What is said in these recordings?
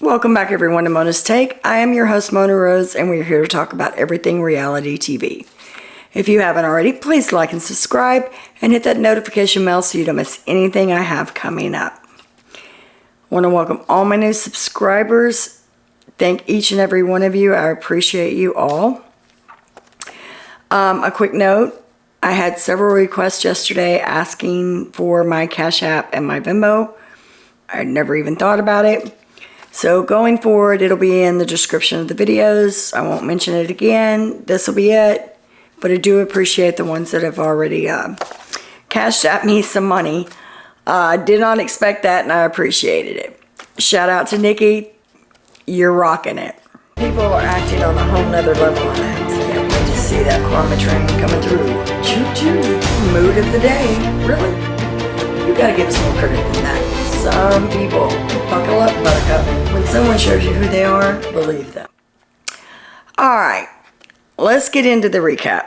Welcome back everyone to Mona's Take. I am your host Mona Rose and we're here to talk about everything reality TV. If you haven't already, please like and subscribe and hit that notification bell so you don't miss anything I have coming up. I want to welcome all my new subscribers. Thank each and every one of you. I appreciate you all. A quick note, I had several requests yesterday asking for my Cash App and my Venmo. I never even thought about it. So going forward, it'll be in the description of the videos. I won't mention it again. This will be it. But I do appreciate the ones that have already cashed at me some money. I did not expect that and I appreciated it. Shout out to Nikki. You're rocking it. People are acting on a whole nother level on that. So can't wait to see that karma train coming through. Choo-choo. Mood of the day. Really? You gotta give us more credit than that. Some people, buckle up, buttercup. When someone shows you who they are, believe them. Alright, let's get into the recap.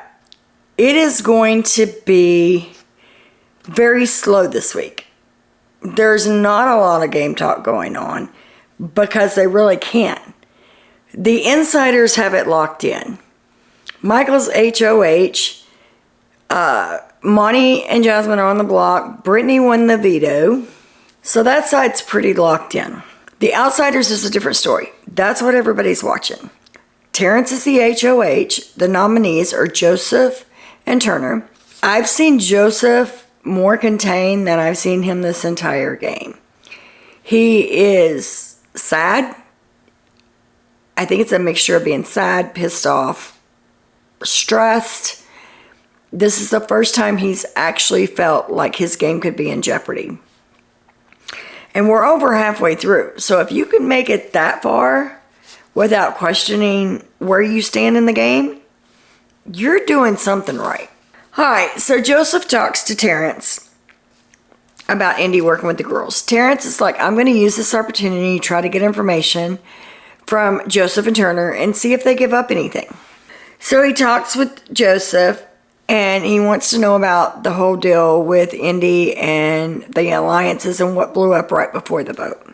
It is going to be very slow this week. There's not a lot of game talk going on because they really can't. The insiders have it locked in. Michael's HOH. Monty and Jasmine are on the block. Brittany won the veto. So that side's pretty locked in. The outsiders is a different story. That's what everybody's watching. Terrence is the HOH. The nominees are Joseph and Turner. I've seen Joseph more contained than I've seen him this entire game. He is sad. I think it's a mixture of being sad, pissed off, stressed. This is the first time he's actually felt like his game could be in jeopardy. And we're over halfway through. So if you can make it that far without questioning where you stand in the game, you're doing something right. All right, so Joseph talks to Terrence about Indy working with the girls. Terrence is like, I'm going to use this opportunity to try to get information from Joseph and Turner and see if they give up anything. So he talks with Joseph and he wants to know about the whole deal with Indy and the alliances and what blew up right before the vote.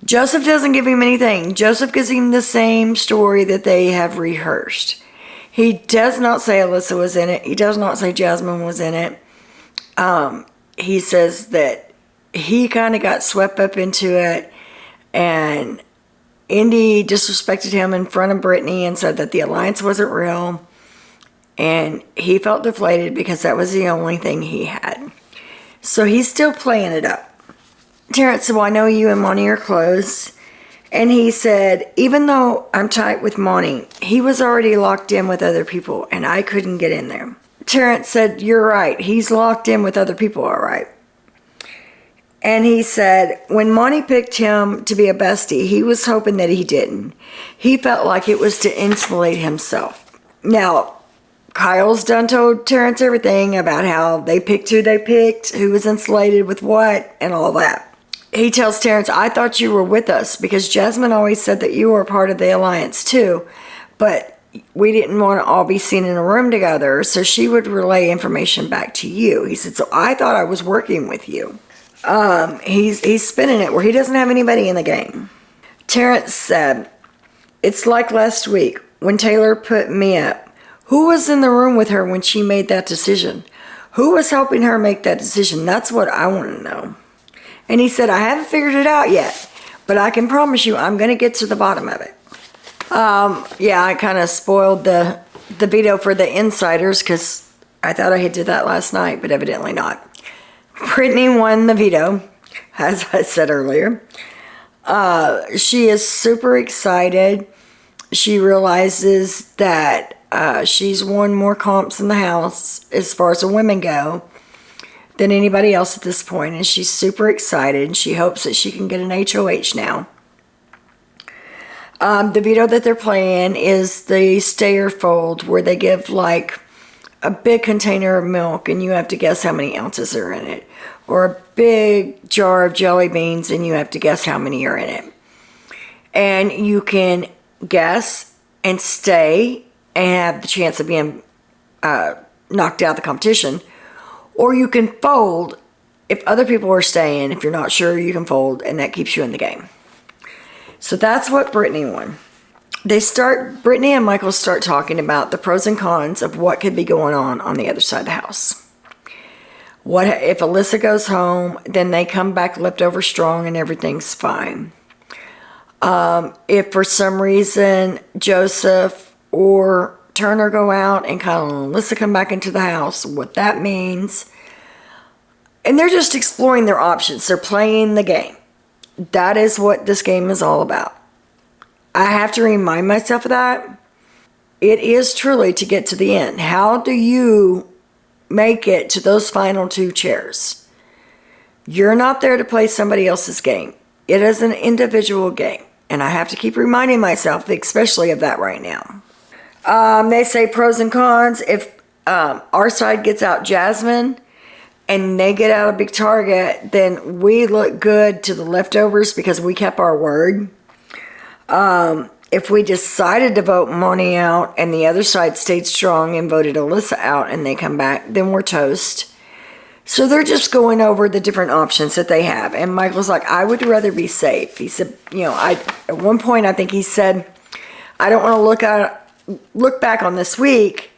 Joseph doesn't give him anything. Joseph gives him the same story that they have rehearsed. He does not say Alyssa was in it. He does not say Jasmine was in it. He says that he kind of got swept up into it and Indy disrespected him in front of Brittany and said that the alliance wasn't real. And he felt deflated because that was the only thing he had. So he's still playing it up. Terrence said, well, I know you and Monty are close. And he said, even though I'm tight with Monty, he was already locked in with other people and I couldn't get in there. Terrence said, you're right. He's locked in with other people, all right. And he said, when Monty picked him to be a bestie, he was hoping that he didn't. He felt like it was to insulate himself. Now, Kyle's done told Terrence everything about how they picked who they picked, who was insulated with what, and all that. He tells Terrence, I thought you were with us because Jasmine always said that you were part of the alliance too, but we didn't want to all be seen in a room together, so she would relay information back to you. He said, so I thought I was working with you. He's spinning it where he doesn't have anybody in the game. Terrence said, it's like last week when Taylor put me up. Who was in the room with her when she made that decision? Who was helping her make that decision? That's what I want to know. And he said, I haven't figured it out yet, but I can promise you I'm going to get to the bottom of it. Yeah, I kind of spoiled the veto for the insiders because I thought I had did that last night, but evidently not. Brittany won the veto, as I said earlier. She is super excited. She realizes that she's won more comps in the house as far as the women go than anybody else at this point, and she's super excited. She hopes that she can get an HOH now. The veto that they're playing is the stay or fold, where they give like a big container of milk and you have to guess how many ounces are in it, or a big jar of jelly beans and you have to guess how many are in it. And you can guess and stay and have the chance of being knocked out of the competition, or you can fold if other people are staying. If you're not sure, you can fold and that keeps you in the game. So that's what Brittany won. Brittany and Michael start talking about the pros and cons of what could be going on the other side of the house. What if Alyssa goes home, then they come back leftover strong and everything's fine. If for some reason Joseph or Turner go out and Kyle and Alyssa come back into the house, what that means. And they're just exploring their options. They're playing the game. That is what this game is all about. I have to remind myself of that. It is truly to get to the end. How do you make it to those final 2 chairs? You're not there to play somebody else's game. It is an individual game. And I have to keep reminding myself, especially of that right now. They say pros and cons. If our side gets out Jasmine and they get out a big target, then we look good to the leftovers because we kept our word. If we decided to vote Monty out and the other side stayed strong and voted Alyssa out and they come back, then we're toast. So they're just going over the different options that they have. And Michael's like, I would rather be safe. He said, at one point, I think he said, I don't want to look back on this week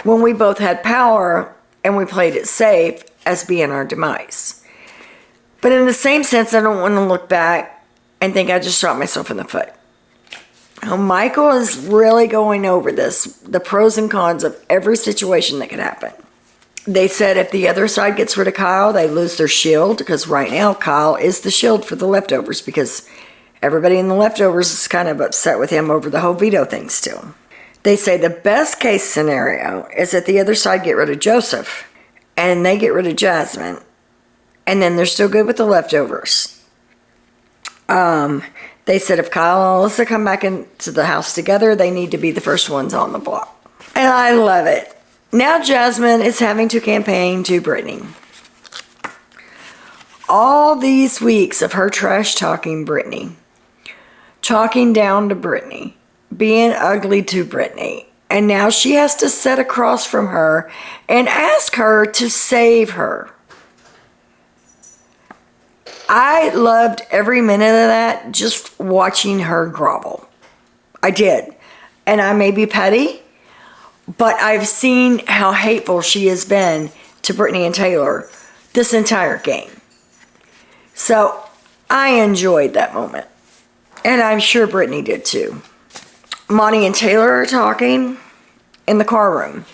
when we both had power and we played it safe as being our demise. But in the same sense, I don't want to look back and think I just shot myself in the foot. Now, Michael is really going over the pros and cons of every situation that could happen. They said if the other side gets rid of Kyle, they lose their shield, because right now Kyle is the shield for the leftovers, because everybody in the leftovers is kind of upset with him over the whole veto thing still. They say the best case scenario is that the other side get rid of Joseph and they get rid of Jasmine, and then they're still good with the leftovers. They said if Kyle and Alyssa come back into the house together, they need to be the first ones on the block. And I love it. Now Jasmine is having to campaign to Brittany. All these weeks of her trash talking Brittany, talking down to Brittany, being ugly to Brittany, and now she has to sit across from her and ask her to save her. I loved every minute of that, just watching her grovel. I did. And I may be petty, but I've seen how hateful she has been to Brittany and Taylor this entire game. So I enjoyed that moment. And I'm sure Brittany did too. Monty and Taylor are talking in the car room.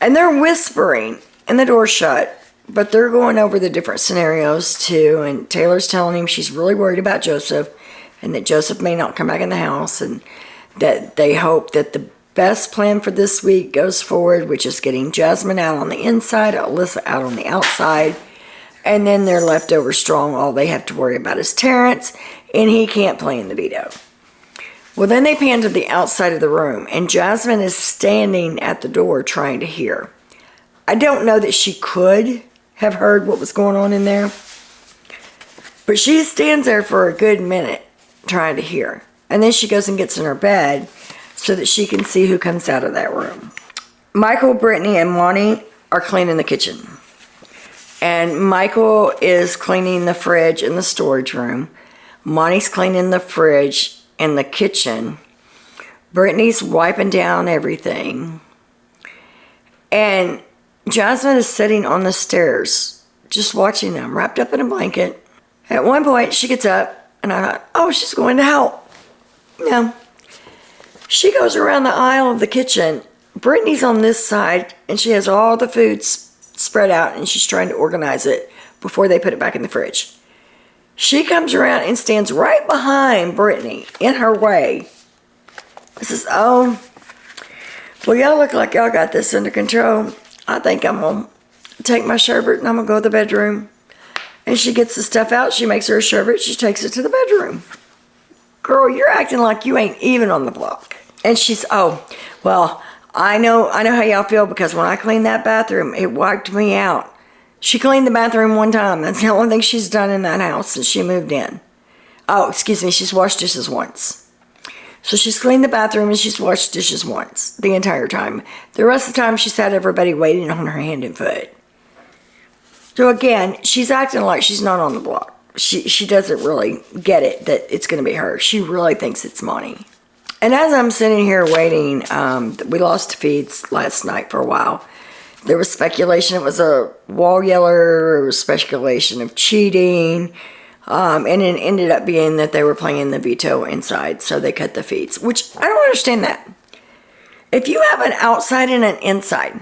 And they're whispering and the door's shut. But they're going over the different scenarios too. And Taylor's telling him she's really worried about Joseph. And that Joseph may not come back in the house. And that they hope that the best plan for this week goes forward, which is getting Jasmine out on the inside, Alyssa out on the outside, and then they're left over strong. All they have to worry about is Terrence, and he can't play in the veto. Well, then they pan to the outside of the room, and Jasmine is standing at the door trying to hear. I don't know that she could have heard what was going on in there, but she stands there for a good minute trying to hear. And then she goes and gets in her bed so that she can see who comes out of that room. Michael, Brittany, and Monty are cleaning the kitchen. And Michael is cleaning the fridge in the storage room. Monty's cleaning the fridge in the kitchen. Brittany's wiping down everything. And Jasmine is sitting on the stairs, just watching them, wrapped up in a blanket. At one point, she gets up, and I thought, oh, she's going to help. No. She goes around the aisle of the kitchen. Brittany's on this side, and she has all the food spread out, and she's trying to organize it before they put it back in the fridge. She comes around and stands right behind Brittany, in her way. I says, oh, well, y'all look like y'all got this under control. I think I'm going to take my sherbet, and I'm going to go to the bedroom. And she gets the stuff out. She makes her a sherbet. She takes it to the bedroom. Girl, you're acting like you ain't even on the block. And she's, oh, well, I know how y'all feel, because when I cleaned that bathroom, it wiped me out. She cleaned the bathroom one time. That's the only thing she's done in that house since she moved in. Oh, excuse me, she's washed dishes once. So she's cleaned the bathroom and she's washed dishes once the entire time. The rest of the time, she's had everybody waiting on her hand and foot. So again, she's acting like she's not on the block. she doesn't really get it that it's going to be her. She really thinks it's Monty. And as I'm sitting here waiting, we lost feeds last night for a while. There was speculation it was a wall yeller. There was speculation of cheating. And it ended up being that they were playing the veto inside, so they cut the feeds, which I don't understand that. If you have an outside and an inside,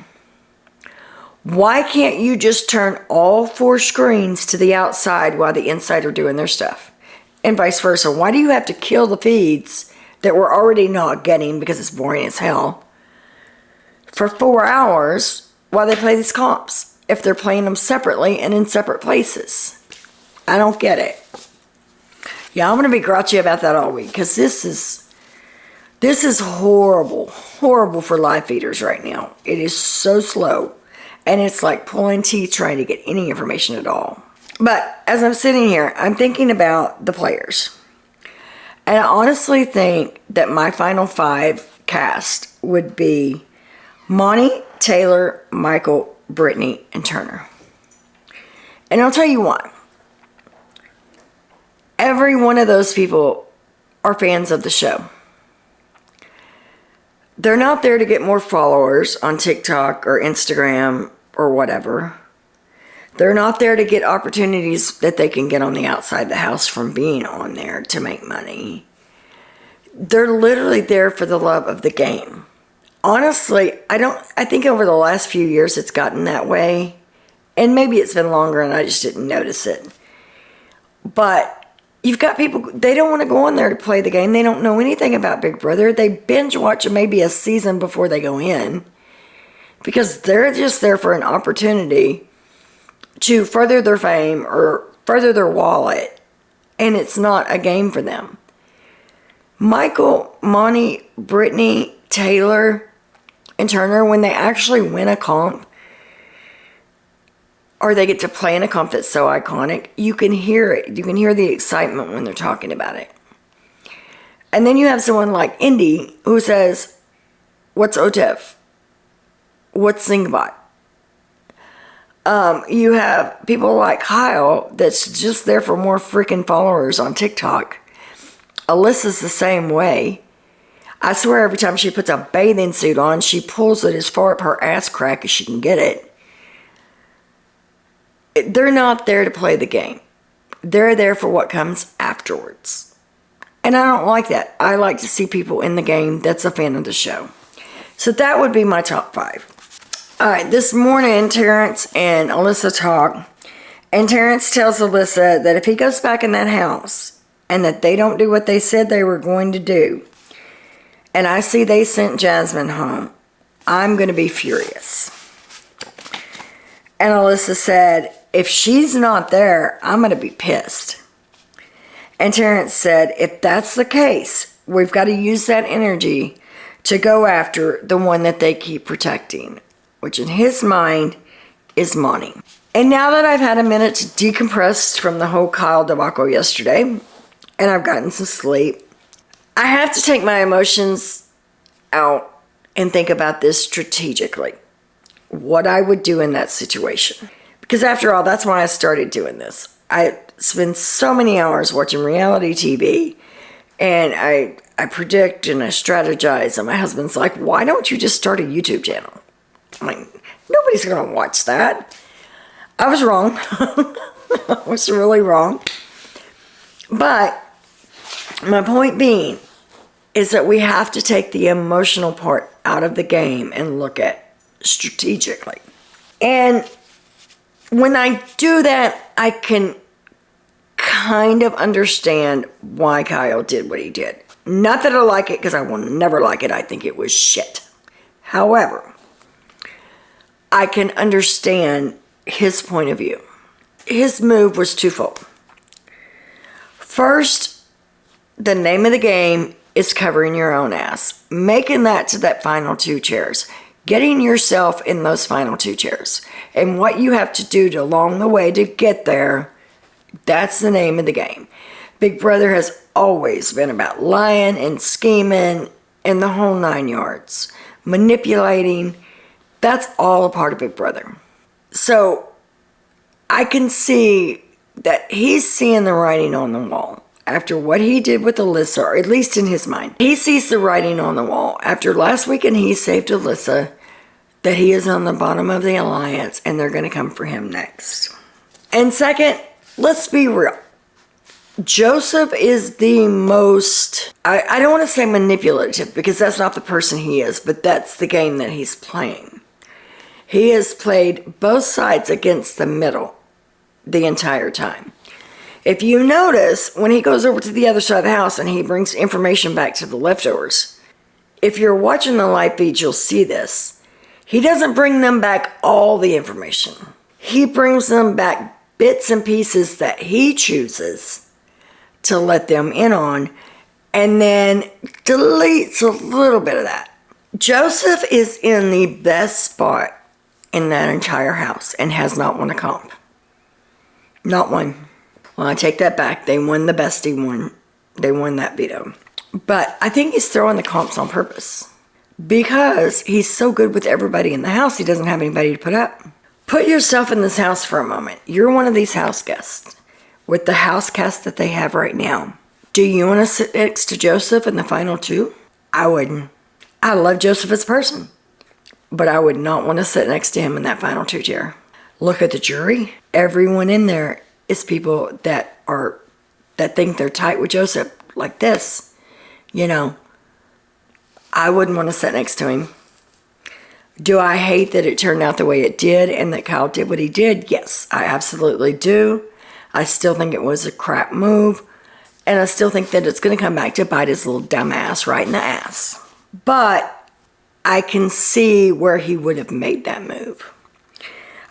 why can't you just turn all 4 screens to the outside while the inside are doing their stuff? And vice versa. Why do you have to kill the feeds that we're already not getting because it's boring as hell for 4 hours while they play these comps if they're playing them separately and in separate places? I don't get it. Yeah, I'm going to be grouchy about that all week because this is horrible for live feeders right now. It is so slow, and it's like pulling teeth trying to get any information at all. But as I'm sitting here, I'm thinking about the players. And I honestly think that my final 5 cast would be Monty, Taylor, Michael, Brittany, and Turner. And I'll tell you why. Every one of those people are fans of the show. They're not there to get more followers on TikTok or Instagram or whatever. They're not there to get opportunities that they can get on the outside the house from being on there to make money. They're literally there for the love of the game. Honestly, I think over the last few years it's gotten that way. And maybe it's been longer and I just didn't notice it. But you've got people, they don't want to go on there to play the game. They don't know anything about Big Brother. They binge watch maybe a season before they go in because they're just there for an opportunity to further their fame or further their wallet, and it's not a game for them. Michael, Monty, Brittany, Taylor, and Turner, when they actually win a comp, or they get to play in a comp that's so iconic, you can hear it. You can hear the excitement when they're talking about it. And then you have someone like Indy who says, what's OTEV? What's Zingbot? You have people like Kyle that's just there for more freaking followers on TikTok. Alyssa's the same way. I swear every time she puts a bathing suit on, she pulls it as far up her ass crack as she can get it. They're not there to play the game. They're there for what comes afterwards. And I don't like that. I like to see people in the game that's a fan of the show. So that would be my top 5. All right, this morning, Terrence and Alyssa talk. And Terrence tells Alyssa that if he goes back in that house and that they don't do what they said they were going to do, and I see they sent Jasmine home, I'm going to be furious. And Alyssa said, if she's not there, I'm going to be pissed. And Terrence said, if that's the case, we've got to use that energy to go after the one that they keep protecting, which in his mind is Monty. And now that I've had a minute to decompress from the whole Kyle debacle yesterday, and I've gotten some sleep, I have to take my emotions out and think about this strategically. What I would do in that situation. Because after all, that's why I started doing this. I spend so many hours watching reality TV, and I predict and I strategize, and my husband's like, why don't you just start a YouTube channel? I'm like, nobody's going to watch that. I was wrong. I was really wrong. But my point being is that we have to take the emotional part out of the game and look at strategically. And when I do that, I can kind of understand why Kyle did what he did. Not that I like it, because I will never like it. I think it was shit. However, I can understand his point of view. His move was twofold. First, the name of the game is covering your own ass. Making that to that final 2 chairs. Getting yourself in those final 2 chairs. And what you have to do along the way to get there, that's the name of the game. Big Brother has always been about lying and scheming and the whole 9 yards. Manipulating, that's all a part of Big Brother. So I can see that he's seeing the writing on the wall. After what he did with Alyssa, or at least in his mind, he sees the writing on the wall. After last weekend he saved Alyssa, that he is on the bottom of the alliance and they're going to come for him next. And second, let's be real. Joseph is the most, I don't want to say manipulative because that's not the person he is, but that's the game that he's playing. He has played both sides against the middle the entire time. If you notice, when he goes over to the other side of the house and he brings information back to the leftovers, if you're watching the live feed, you'll see this. He doesn't bring them back all the information. He brings them back bits and pieces that he chooses to let them in on, and then deletes a little bit of that. Joseph is in the best spot in that entire house and has not won a comp. Not one. Well, I take that back. They won the bestie one. They won that veto. But I think he's throwing the comps on purpose. Because he's so good with everybody in the house, he doesn't have anybody to put up. Put yourself in this house for a moment. You're one of these house guests. With the house cast that they have right now. Do you want to sit next to Joseph in the final two? I wouldn't. I love Joseph as a person. But I would not want to sit next to him in that final two chair. Look at the jury. Everyone in there is people that think they're tight with Joseph like this. You know, I wouldn't want to sit next to him. Do I hate that it turned out the way it did and that Kyle did what he did? Yes, I absolutely do. I still think it was a crap move. And I still think that it's going to come back to bite his little dumb ass right in the ass. But I can see where he would have made that move.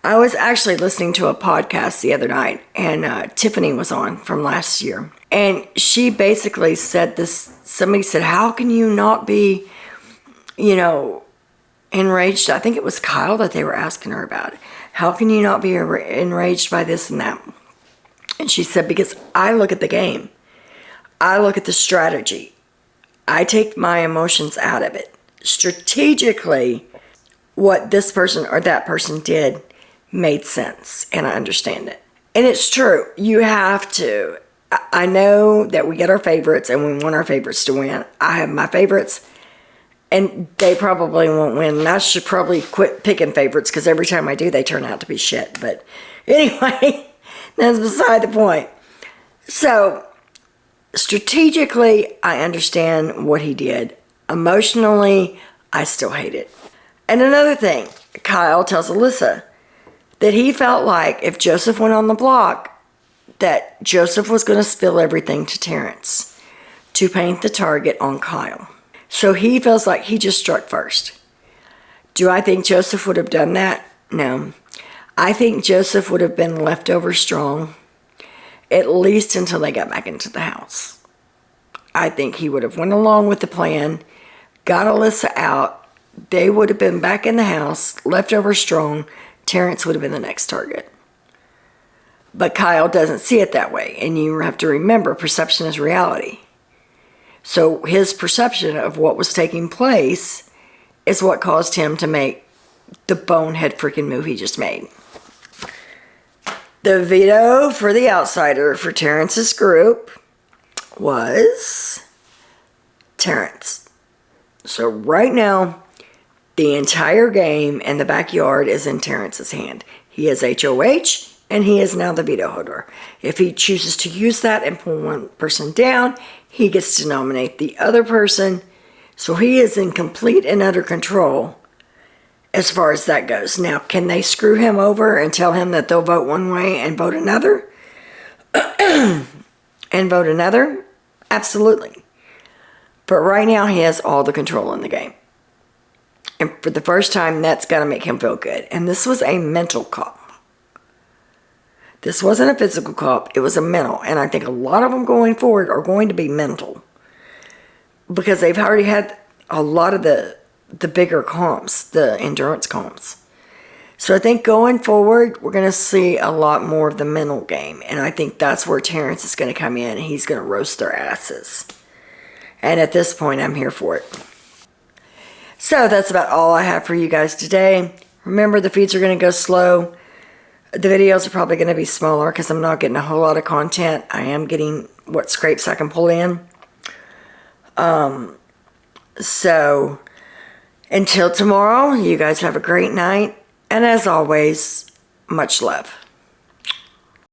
I was actually listening to a podcast the other night, and Tiffany was on from last year. And she basically said this, somebody said, how can you not be, enraged? I think it was Kyle that they were asking her about it. How can you not be enraged by this and that? And she said, because I look at the game. I look at the strategy. I take my emotions out of it. Strategically, what this person or that person did made sense, and I understand it. And it's true. You have to. I know that we get our favorites, and we want our favorites to win. I have my favorites, and they probably won't win. And I should probably quit picking favorites, because every time I do, they turn out to be shit. But anyway, that's beside the point. So, strategically, I understand what he did. Emotionally, I still hate it. And another thing, Kyle tells Alyssa that he felt like if Joseph went on the block, that Joseph was going to spill everything to Terrence to paint the target on Kyle. So he feels like he just struck first. Do I think Joseph would have done that? No. I think Joseph would have been leftover strong, at least until they got back into the house. I think he would have went along with the plan, got Alyssa out, they would have been back in the house, leftover strong. Terrence would have been the next target. But Kyle doesn't see it that way. And you have to remember, perception is reality. So his perception of what was taking place is what caused him to make the bonehead freaking move he just made. The veto for the outsider for Terrence's group was Terrence. So right now, the entire game and the backyard is in Terrence's hand. He is HOH, and he is now the veto holder. If he chooses to use that and pull one person down, he gets to nominate the other person. So he is in complete and utter control as far as that goes. Now, can they screw him over and tell him that they'll vote one way and vote another? And vote another? Absolutely. But right now, he has all the control in the game. And for the first time, that's got to make him feel good. And this was a mental comp. This wasn't a physical comp. It was a mental. And I think a lot of them going forward are going to be mental. Because they've already had a lot of the bigger comps, the endurance comps. So I think going forward, we're going to see a lot more of the mental game. And I think that's where Terrence is going to come in. And he's going to roast their asses. And at this point, I'm here for it. So that's about all I have for you guys today. Remember, the feeds are going to go slow. The videos are probably going to be smaller because I'm not getting a whole lot of content. I am getting what scrapes I can pull in. So until tomorrow, you guys have a great night. And as always, much love.